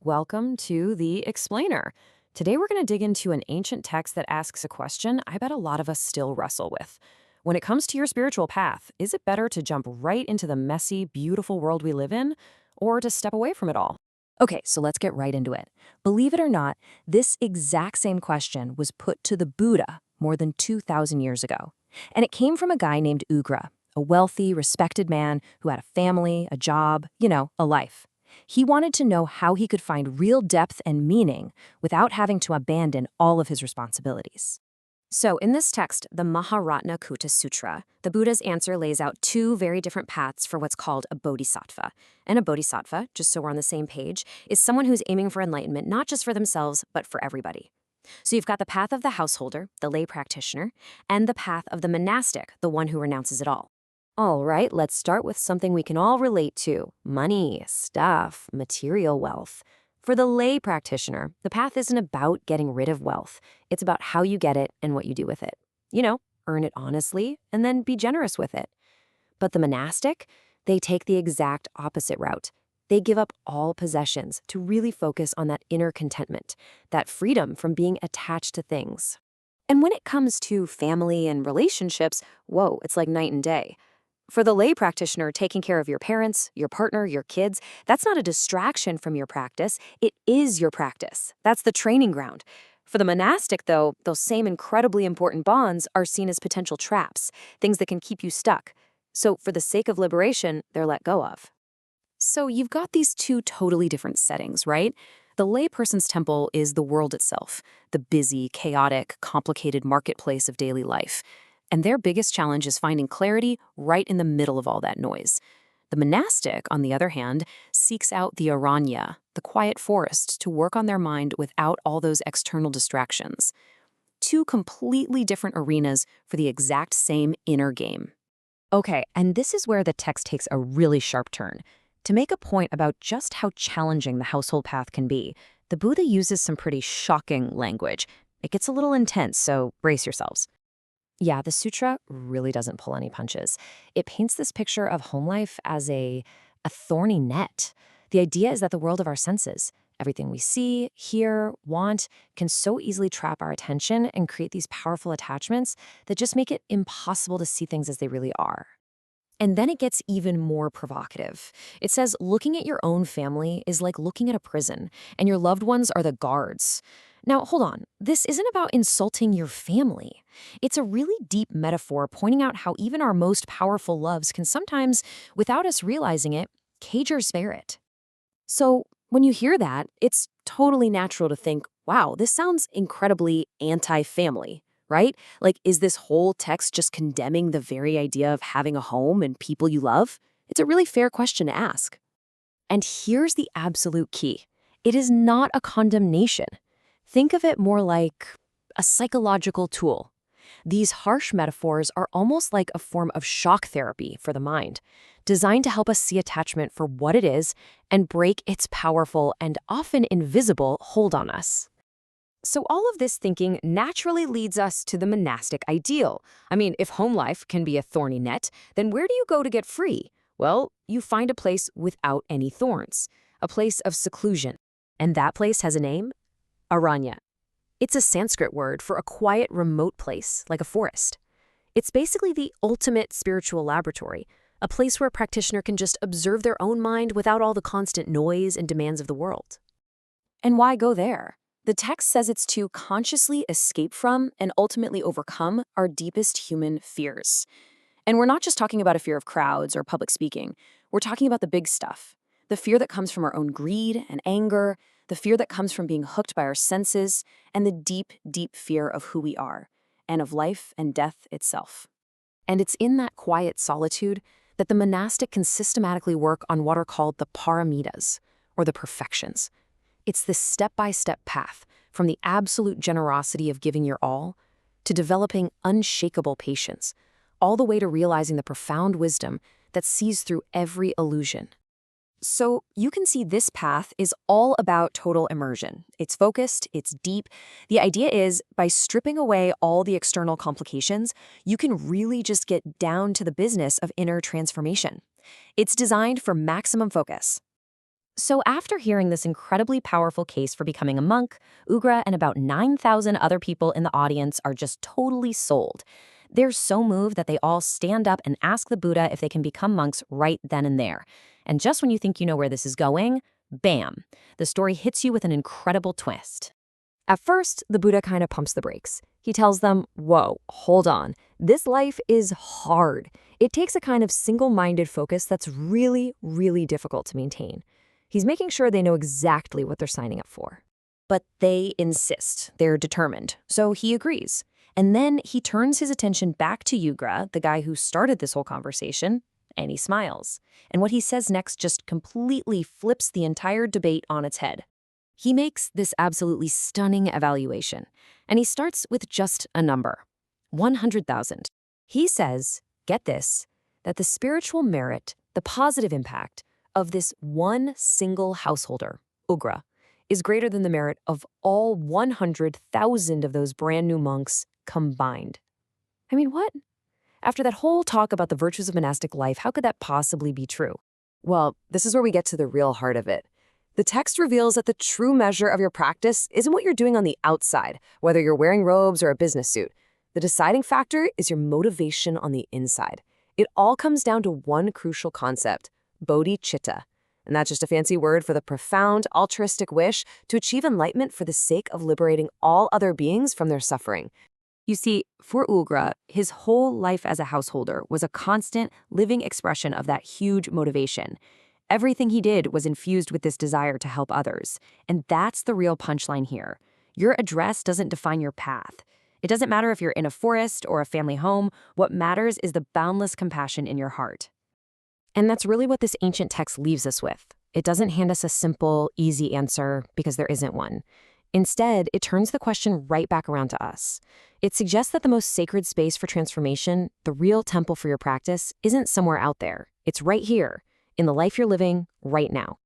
Welcome to The Explainer. Today we're going to dig into an ancient text that asks a question I bet a lot of us still wrestle with. When it comes to your spiritual path, is it better to jump right into the messy, beautiful world we live in, or to step away from it all? Okay, so let's get right into it. Believe it or not, this exact same question was put to the Buddha more than 2,000 years ago. And it came from a guy named Ugra, a wealthy, respected man who had a family, a job, a life. He wanted to know how he could find real depth and meaning without having to abandon all of his responsibilities. So, in this text, the Maharatna Kutta Sutra, the Buddha's answer lays out two very different paths for what's called a bodhisattva. And a bodhisattva, just so we're on the same page, is someone who's aiming for enlightenment not just for themselves, but for everybody. So, you've got the path of the householder, the lay practitioner, and the path of the monastic, the one who renounces it all. All right, let's start with something we can all relate to: money, stuff, material wealth. For the lay practitioner, the path isn't about getting rid of wealth. It's about how you get it and what you do with it. Earn it honestly and then be generous with it. But the monastic, they take the exact opposite route. They give up all possessions to really focus on that inner contentment, that freedom from being attached to things. And when it comes to family and relationships, whoa, it's like night and day. For the lay practitioner, taking care of your parents, your partner, your kids, that's not a distraction from your practice. It is your practice. That's the training ground. For the monastic, though, those same incredibly important bonds are seen as potential traps, things that can keep you stuck. So for the sake of liberation, they're let go of. So you've got these two totally different settings, right? The layperson's temple is the world itself, the busy, chaotic, complicated marketplace of daily life. And their biggest challenge is finding clarity right in the middle of all that noise. The monastic, on the other hand, seeks out the aranya, the quiet forest, to work on their mind without all those external distractions. Two completely different arenas for the exact same inner game. Okay, and this is where the text takes a really sharp turn. To make a point about just how challenging the household path can be, the Buddha uses some pretty shocking language. It gets a little intense, so brace yourselves. Yeah, the sutra really doesn't pull any punches. It paints this picture of home life as a thorny net. The idea is that the world of our senses, everything we see, hear, want, can so easily trap our attention and create these powerful attachments that just make it impossible to see things as they really are. And then it gets even more provocative. It says looking at your own family is like looking at a prison, and your loved ones are the guards. Now, hold on. This isn't about insulting your family. It's a really deep metaphor pointing out how even our most powerful loves can sometimes, without us realizing it, cage our spirit. So, when you hear that, it's totally natural to think, wow, this sounds incredibly anti-family, right? Like, is this whole text just condemning the very idea of having a home and people you love? It's a really fair question to ask. And here's the absolute key. It is not a condemnation. Think of it more like a psychological tool. These harsh metaphors are almost like a form of shock therapy for the mind, designed to help us see attachment for what it is and break its powerful and often invisible hold on us. So all of this thinking naturally leads us to the monastic ideal. I mean, if home life can be a thorny net, then where do you go to get free? Well, you find a place without any thorns, a place of seclusion. And that place has a name: Aranya. It's a Sanskrit word for a quiet, remote place, like a forest. It's basically the ultimate spiritual laboratory, a place where a practitioner can just observe their own mind without all the constant noise and demands of the world. And why go there? The text says it's to consciously escape from and ultimately overcome our deepest human fears. And we're not just talking about a fear of crowds or public speaking. We're talking about the big stuff. The fear that comes from our own greed and anger, the fear that comes from being hooked by our senses, and the deep, deep fear of who we are, and of life and death itself. And it's in that quiet solitude that the monastic can systematically work on what are called the paramitas, or the perfections. It's this step-by-step path from the absolute generosity of giving your all to developing unshakable patience, all the way to realizing the profound wisdom that sees through every illusion. So you can see this path is all about total immersion. It's focused, it's deep. The idea is, by stripping away all the external complications, you can really just get down to the business of inner transformation. It's designed for maximum focus. So after hearing this incredibly powerful case for becoming a monk, Ugra and about 9,000 other people in the audience are just totally sold. They're so moved that they all stand up and ask the Buddha if they can become monks right then and there. And just when you think you know where this is going, bam, the story hits you with an incredible twist. At first, the Buddha kind of pumps the brakes. He tells them, whoa, hold on. This life is hard. It takes a kind of single-minded focus that's really, really difficult to maintain. He's making sure they know exactly what they're signing up for. But they insist. They're determined. So he agrees. And then he turns his attention back to Ugra, the guy who started this whole conversation, and he smiles. And what he says next just completely flips the entire debate on its head. He makes this absolutely stunning evaluation, and he starts with just a number, 100,000. He says, get this, that the spiritual merit, the positive impact of this one single householder, Ugra, is greater than the merit of all 100,000 of those brand new monks combined. I mean, what? After that whole talk about the virtues of monastic life, how could that possibly be true? Well, this is where we get to the real heart of it. The text reveals that the true measure of your practice isn't what you're doing on the outside, whether you're wearing robes or a business suit. The deciding factor is your motivation on the inside. It all comes down to one crucial concept, bodhicitta. And that's just a fancy word for the profound, altruistic wish to achieve enlightenment for the sake of liberating all other beings from their suffering. You see, for Ugra, his whole life as a householder was a constant, living expression of that huge motivation. Everything he did was infused with this desire to help others. And that's the real punchline here. Your address doesn't define your path. It doesn't matter if you're in a forest or a family home. What matters is the boundless compassion in your heart. And that's really what this ancient text leaves us with. It doesn't hand us a simple, easy answer because there isn't one. Instead, it turns the question right back around to us. It suggests that the most sacred space for transformation, the real temple for your practice, isn't somewhere out there. It's right here, in the life you're living right now.